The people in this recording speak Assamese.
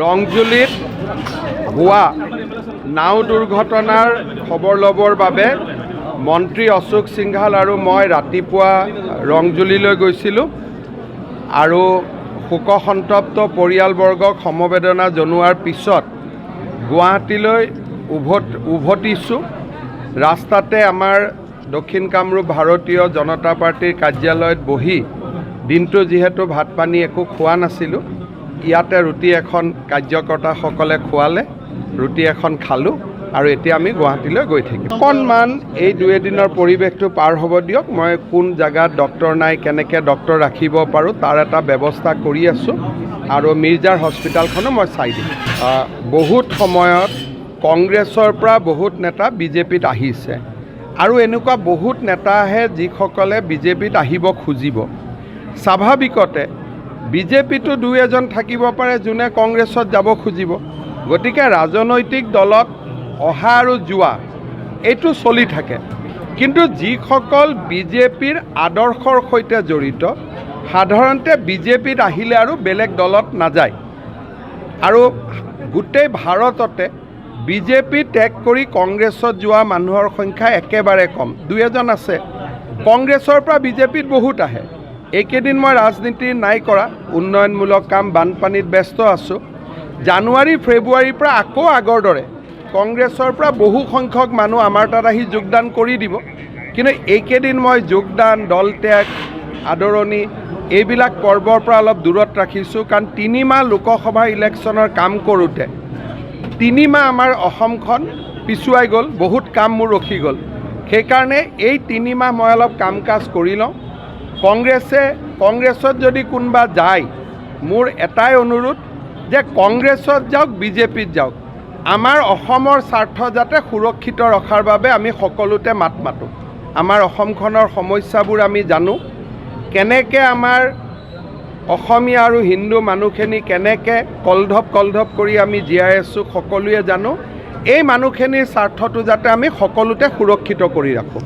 ৰংজুলিত হোৱা নাও দুৰ্ঘটনাৰ খবৰ ল'বৰ বাবে মন্ত্ৰী অশোক সিংঘাল আৰু মই ৰাতিপুৱা ৰংজুলিলৈ গৈছিলোঁ আৰু শোকসন্তপ্ত পৰিয়ালবৰ্গক সমবেদনা জনোৱাৰ পিছত গুৱাহাটীলৈ উভতিছোঁ। ৰাস্তাতে আমাৰ দক্ষিণ কামৰূপ ভাৰতীয় জনতা পাৰ্টিৰ কাৰ্যালয়ত বহি দিনটো যিহেতু ভাত পানী একো খোৱা নাছিলোঁ, ইয়াতে ৰুটি এখন কাৰ্যকৰ্তাসকলে খোৱালে, ৰুটি এখন খালোঁ আৰু এতিয়া আমি গুৱাহাটীলৈ গৈ থাকিম। অকণমান এই 2 এদিনৰ পৰিৱেশটো পাৰ হ'ব দিয়ক। মই কোন জেগাত ডক্টৰ নাই, কেনেকৈ ডক্টৰ ৰাখিব পাৰোঁ তাৰ এটা ব্যৱস্থা কৰি আছোঁ আৰু মিৰ্জাৰ হস্পিটেলখনো মই চাই দিম। বহুত সময়ত কংগ্ৰেছৰ পৰা বহুত নেতা বিজেপিত আহিছে আৰু এনেকুৱা বহুত নেতা আহে যিসকলে বিজেপিত আহিব খুজিব। স্বাভাৱিকতে বিজেপিটো 2 এজন থাকিব পাৰে যোনে কংগ্ৰেছত যাব খুজিব। গতিকে ৰাজনৈতিক দলত অহা আৰু যোৱা এইটো চলি থাকে, কিন্তু যিসকল বিজেপিৰ আদৰ্শৰ সৈতে জড়িত সাধাৰণতে বিজেপিত আহিলে আৰু বেলেগ দলত নাযায়। আৰু গোটেই ভাৰততে বিজেপি ত্যাগ কৰি কংগ্ৰেছত যোৱা মানুহৰ সংখ্যা একেবাৰে কম। 2 এজন আছে। কংগ্ৰেছৰ পৰা বিজেপিত বহুত আহে। এইকেইদিন মই ৰাজনীতি নাই কৰা, উন্নয়নমূলক কাম, বানপানীত ব্যস্ত আছোঁ। জানুৱাৰী ফেব্ৰুৱাৰীৰ পৰা আকৌ আগৰ দৰে কংগ্ৰেছৰ পৰা বহু সংখ্যক মানুহ আমাৰ তাত আহি যোগদান কৰি দিব। কিন্তু এইকেইদিন মই যোগদান, দল ত্যাগ, আদৰণি এইবিলাক পৰ্বৰ পৰা অলপ দূৰত ৰাখিছোঁ, কাৰণ 3 মাহ লোকসভা ইলেকশ্যনৰ কাম কৰোঁতে 3 মাহ আমাৰ অসমখন পিছুৱাই গ'ল, বহুত কাম মোৰ ৰখি গ'ল। সেইকাৰণে এই 3 মাহ মই অলপ কাম কাজ কৰি লওঁ। কংগ্ৰেছত যদি কোনোবা যায়, মোৰ এটাই অনুৰোধ যে কংগ্ৰেছত যাওক, বিজেপিত যাওক, আমাৰ অসমৰ স্বাৰ্থ যাতে সুৰক্ষিত ৰখাৰ বাবে আমি সকলোতে মাত মাতোঁ। আমাৰ অসমখনৰ সমস্যাবোৰ আমি জানো, কেনেকৈ আমাৰ অসমীয়া আৰু হিন্দু মানুহখিনি কেনেকৈ কলধপ কৰি আমি জীয়াই আছোঁ সকলোৱে জানো। এই মানুহখিনিৰ স্বাৰ্থটো যাতে আমি সকলোতে সুৰক্ষিত কৰি ৰাখোঁ।